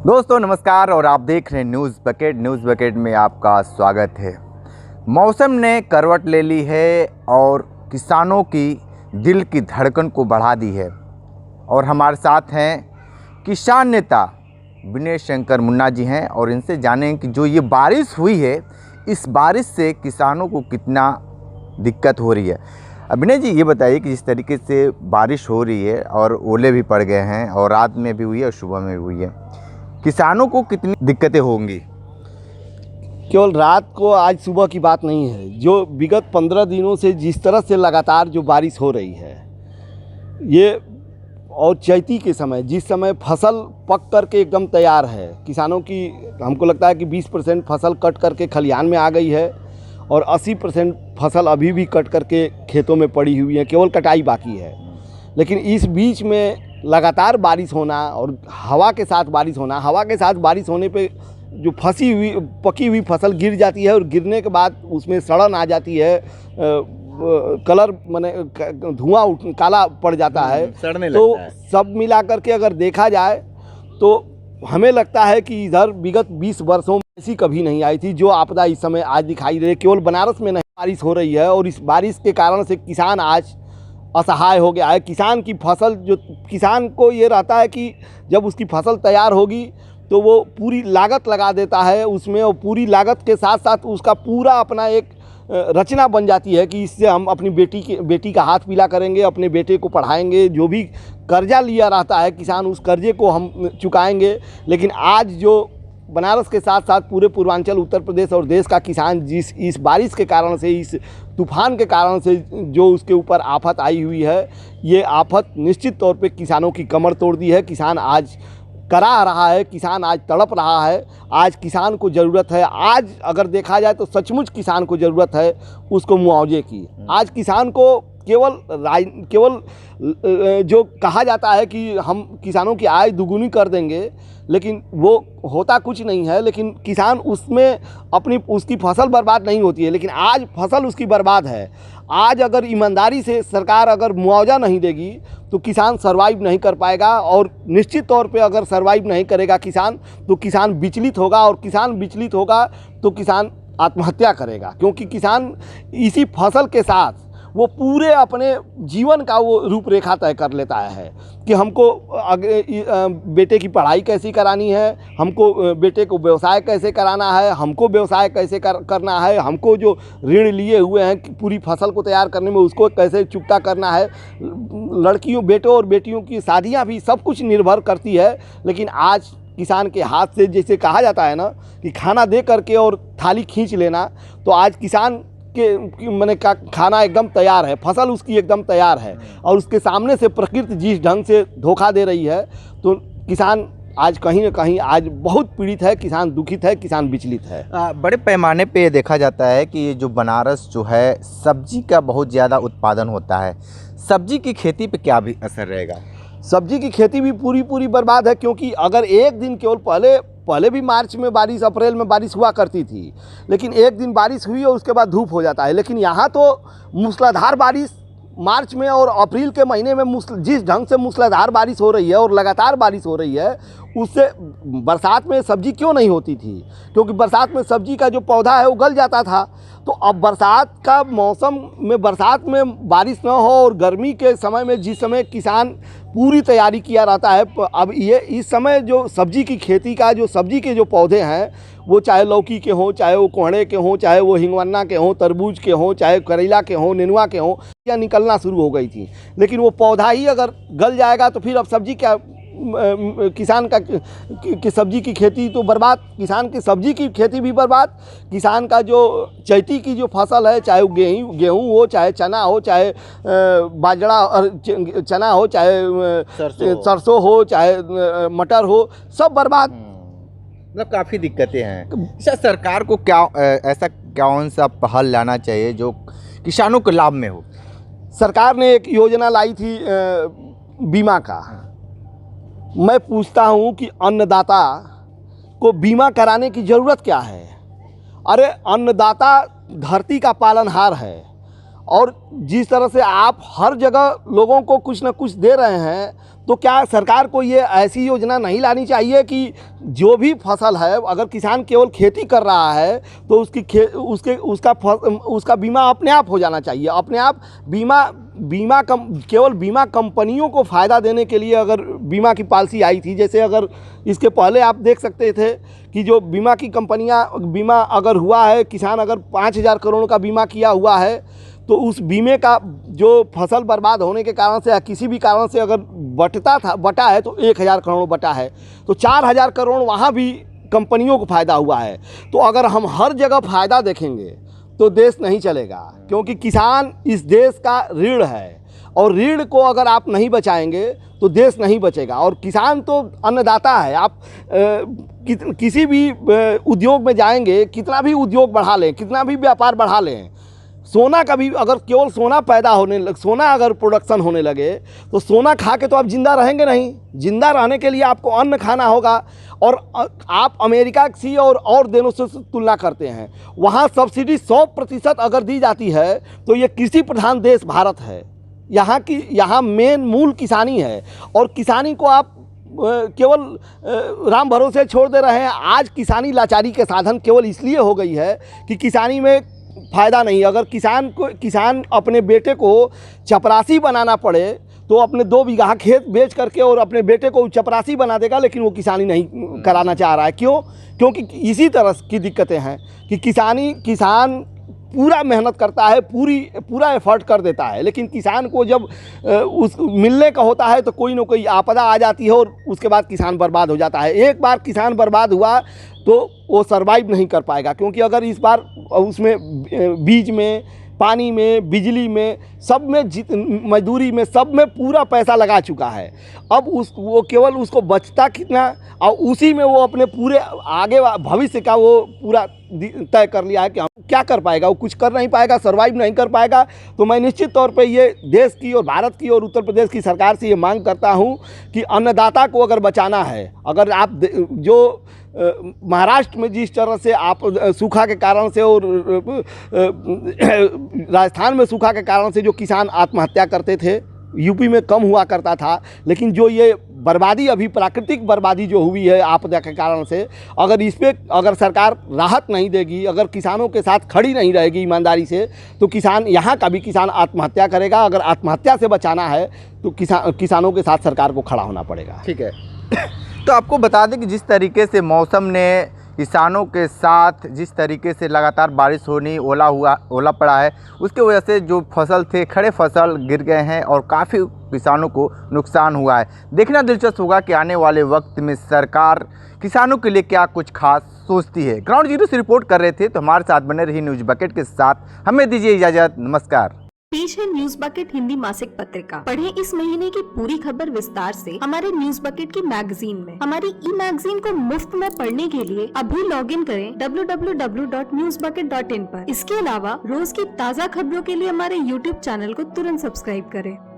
दोस्तों नमस्कार और आप देख रहे हैं न्यूज़ बकेट में आपका स्वागत है। मौसम ने करवट ले ली है और किसानों की दिल की धड़कन को बढ़ा दी है और हमारे साथ हैं किसान नेता विनय शंकर मुन्ना जी हैं और इनसे जानें कि जो ये बारिश हुई है इस बारिश से किसानों को कितना दिक्कत हो रही है। विनय जी ये बताइए कि जिस तरीके से बारिश हो रही है और ओले भी पड़ गए हैं और रात में भी हुई है और सुबह में भी हुई है, किसानों को कितनी दिक्कतें होंगी? केवल रात को आज सुबह की बात नहीं है, जो विगत 15 दिनों से जिस तरह से लगातार जो बारिश हो रही है ये, और चैती के समय जिस समय फसल पक करके एकदम तैयार है, किसानों की हमको लगता है कि 20% फसल कट करके खलिहान में आ गई है और 80% फसल अभी भी कट करके खेतों में पड़ी हुई है, केवल कटाई बाकी है। लेकिन इस बीच में लगातार बारिश होना और हवा के साथ बारिश होने पे जो फंसी हुई पकी हुई फसल गिर जाती है और गिरने के बाद उसमें सड़न आ जाती है, कलर माने धुआं काला पड़ जाता है, सड़ने तो लगता है। सब मिला करके अगर देखा जाए तो हमें लगता है कि इधर विगत 20 वर्षों में ऐसी कभी नहीं आई थी जो आपदा इस समय आज दिखाई दे रही है। केवल बनारस में नहीं बारिश हो रही है और इस बारिश के कारण से किसान आज असहाय हो गया है। किसान की फसल, जो किसान को ये रहता है कि जब उसकी फसल तैयार होगी तो वो पूरी लागत लगा देता है उसमें, और पूरी लागत के साथ साथ उसका पूरा अपना एक रचना बन जाती है कि इससे हम अपनी बेटी का हाथ पीला करेंगे, अपने बेटे को पढ़ाएंगे, जो भी कर्जा लिया रहता है किसान उस कर्जे को हम चुकाएंगे। लेकिन आज जो बनारस के साथ साथ पूरे पूर्वांचल, उत्तर प्रदेश और देश का किसान इस बारिश के कारण से, इस तूफान के कारण से जो उसके ऊपर आफत आई हुई है, ये आफत निश्चित तौर पे किसानों की कमर तोड़ दी है। किसान आज करा रहा है, किसान आज तड़प रहा है। आज किसान को ज़रूरत है, आज अगर देखा जाए तो सचमुच किसान को ज़रूरत है उसको मुआवजे की। आज किसान को केवल जो कहा जाता है कि हम किसानों की आय दुगुनी कर देंगे, लेकिन वो होता कुछ नहीं है। लेकिन किसान उसमें उसकी फसल बर्बाद नहीं होती है, लेकिन आज फसल उसकी बर्बाद है। आज अगर ईमानदारी से सरकार अगर मुआवजा नहीं देगी तो किसान सर्वाइव नहीं कर पाएगा, और निश्चित तौर पे अगर सर्वाइव नहीं करेगा किसान तो किसान विचलित होगा, और किसान विचलित होगा तो किसान आत्महत्या करेगा। क्योंकि किसान इसी फसल के साथ वो पूरे अपने जीवन का वो रूपरेखा तय कर लेता है कि हमको बेटे की पढ़ाई कैसी करानी है, हमको बेटे को व्यवसाय कैसे कराना है, हमको व्यवसाय कैसे करना है, हमको जो ऋण लिए हुए हैं कि पूरी फसल को तैयार करने में उसको कैसे चुकता करना है। लड़कियों, बेटों और बेटियों की शादियां भी सब कुछ निर्भर करती है। लेकिन आज किसान के हाथ से, जैसे कहा जाता है ना कि खाना दे करके और थाली खींच लेना, तो आज किसान के मैंने का खाना एकदम तैयार है, फसल उसकी एकदम तैयार है, और उसके सामने से प्रकृति जिस ढंग से धोखा दे रही है, तो किसान आज कहीं न कहीं आज बहुत पीड़ित है, किसान दुखित है, किसान विचलित है। बड़े पैमाने पे देखा जाता है कि ये जो बनारस जो है सब्जी का बहुत ज़्यादा उत्पादन होता है, सब्जी की खेती पे क्या भी असर रहेगा? सब्जी की खेती भी पूरी बर्बाद है, क्योंकि अगर एक दिन केवल पहले भी मार्च में बारिश, अप्रैल में बारिश हुआ करती थी, लेकिन एक दिन बारिश हुई और उसके बाद धूप हो जाता है। लेकिन यहाँ तो मूसलाधार बारिश मार्च में और अप्रैल के महीने में जिस ढंग से मूसलाधार बारिश हो रही है और लगातार बारिश हो रही है, उससे बरसात में सब्जी क्यों नहीं होती थी? क्योंकि बरसात में सब्जी का जो पौधा है वो गल जाता था। तो अब बरसात का मौसम में, बरसात में बारिश न हो और गर्मी के समय में जिस समय किसान पूरी तैयारी किया रहता है, अब ये इस समय जो सब्जी की खेती का, जो सब्जी के जो पौधे हैं, वो चाहे लौकी के हों, चाहे वो कोहड़े के हों, चाहे वो हिंगवन्ना के हों, तरबूज के हों, चाहे करेला के हों, नेनुआ के हों, या निकलना शुरू हो गई थी। लेकिन वो पौधा ही अगर गल जाएगा तो फिर अब सब्जी क्या, किसान का कि सब्जी की खेती तो बर्बाद, किसान की सब्जी की खेती भी बर्बाद, किसान का जो चैती की जो फसल है, चाहे वो गेहूँ हो, चाहे चना हो, चाहे बाजरा और चना हो, चाहे सरसों हो, चाहे मटर हो, सब बर्बाद। मतलब काफ़ी दिक्कतें हैं। अच्छा, सरकार को क्या ऐसा कौन सा पहल लाना चाहिए जो किसानों के लाभ में हो? सरकार ने एक योजना लाई थी बीमा का। मैं पूछता हूँ कि अन्नदाता को बीमा कराने की ज़रूरत क्या है? अरे अन्नदाता धरती का पालनहार है, और जिस तरह से आप हर जगह लोगों को कुछ ना कुछ दे रहे हैं, तो क्या सरकार को ये ऐसी योजना नहीं लानी चाहिए कि जो भी फसल है, अगर किसान केवल खेती कर रहा है तो उसका बीमा अपने आप हो जाना चाहिए। अपने आप केवल बीमा कंपनियों को फ़ायदा देने के लिए अगर बीमा की पॉलिसी आई थी, जैसे अगर इसके पहले आप देख सकते थे कि जो बीमा की कंपनियां, बीमा अगर हुआ है, किसान अगर 5,000 करोड़ का बीमा किया हुआ है तो उस बीमे का जो फसल बर्बाद होने के कारण से या किसी भी कारण से अगर बटा है तो 1,000 करोड़ बटा है, तो 4,000 करोड़ वहाँ भी कंपनियों को फ़ायदा हुआ है। तो अगर हम हर जगह फ़ायदा देखेंगे तो देश नहीं चलेगा, क्योंकि किसान इस देश का रीढ़ है और रीढ़ को अगर आप नहीं बचाएंगे तो देश नहीं बचेगा। और किसान तो अन्नदाता है। आप किसी भी उद्योग में जाएंगे, कितना भी उद्योग बढ़ा लें, कितना भी व्यापार बढ़ा लें, सोना का भी अगर केवल सोना अगर प्रोडक्शन होने लगे तो सोना खा के तो आप ज़िंदा रहेंगे नहीं। ज़िंदा रहने के लिए आपको अन्न खाना होगा। और आप अमेरिका की और देशों से तुलना करते हैं, वहाँ सब्सिडी 100% अगर दी जाती है तो ये कृषि प्रधान देश भारत है। यहाँ मेन मूल किसानी है और किसानी को आप केवल राम भरोसे छोड़ दे रहे हैं। आज किसानी लाचारी के साधन केवल इसलिए हो गई है कि किसानी में फ़ायदा नहीं। अगर किसान अपने बेटे को चपरासी बनाना पड़े तो अपने 2 बीघा खेत बेच करके और अपने बेटे को चपरासी बना देगा, लेकिन वो किसानी नहीं कराना चाह रहा है। क्यों? क्योंकि इसी तरह की दिक्कतें हैं कि किसान पूरा मेहनत करता है, पूरा एफर्ट कर देता है, लेकिन किसान को जब उस मिलने का होता है तो कोई ना कोई आपदा आ जाती है और उसके बाद किसान बर्बाद हो जाता है। एक बार किसान बर्बाद हुआ तो वो सर्वाइव नहीं कर पाएगा, क्योंकि अगर इस बार उसमें बीज में, पानी में, बिजली में, सब में, मजदूरी में, सब में पूरा पैसा लगा चुका है। अब वो केवल उसको बचता कितना, और उसी में वो अपने पूरे आगे भविष्य का वो पूरा तय कर लिया है कि हम क्या कर पाएगा। वो कुछ कर नहीं पाएगा, सर्वाइव नहीं कर पाएगा। तो मैं निश्चित तौर पे ये देश की और भारत की और उत्तर प्रदेश की सरकार से ये मांग करता हूँ कि अन्नदाता को अगर बचाना है, अगर आप जो महाराष्ट्र में जिस तरह से आप सूखा के कारण से और राजस्थान में सूखा के कारण से जो किसान आत्महत्या करते थे, यूपी में कम हुआ करता था, लेकिन जो ये बर्बादी, अभी प्राकृतिक बर्बादी जो हुई है आपदा के कारण से, अगर इस पर अगर सरकार राहत नहीं देगी, अगर किसानों के साथ खड़ी नहीं रहेगी ईमानदारी से, तो यहाँ का भी किसान आत्महत्या करेगा। अगर आत्महत्या से बचाना है तो किसानों के साथ सरकार को खड़ा होना पड़ेगा। ठीक है। तो आपको बता दें कि जिस तरीके से मौसम ने किसानों के साथ, जिस तरीके से लगातार बारिश होनी, ओला पड़ा है, उसके वजह से जो फसल थे, खड़े फसल गिर गए हैं और काफ़ी किसानों को नुकसान हुआ है। देखना दिलचस्प होगा कि आने वाले वक्त में सरकार किसानों के लिए क्या कुछ खास सोचती है। ग्राउंड जीरो से रिपोर्ट कर रहे थे, तो हमारे साथ बने रही न्यूज़ बकेट के साथ। हमें दीजिए इजाज़त, नमस्कार। पेश है न्यूज बकेट हिंदी मासिक पत्रिका। पढ़ें इस महीने की पूरी खबर विस्तार से हमारे न्यूज बकेट की मैगजीन में। हमारी ई मैगजीन को मुफ्त में पढ़ने के लिए अभी लॉगिन करें www.newsbucket.in पर। इसके अलावा रोज की ताज़ा खबरों के लिए हमारे YouTube चैनल को तुरंत सब्सक्राइब करें।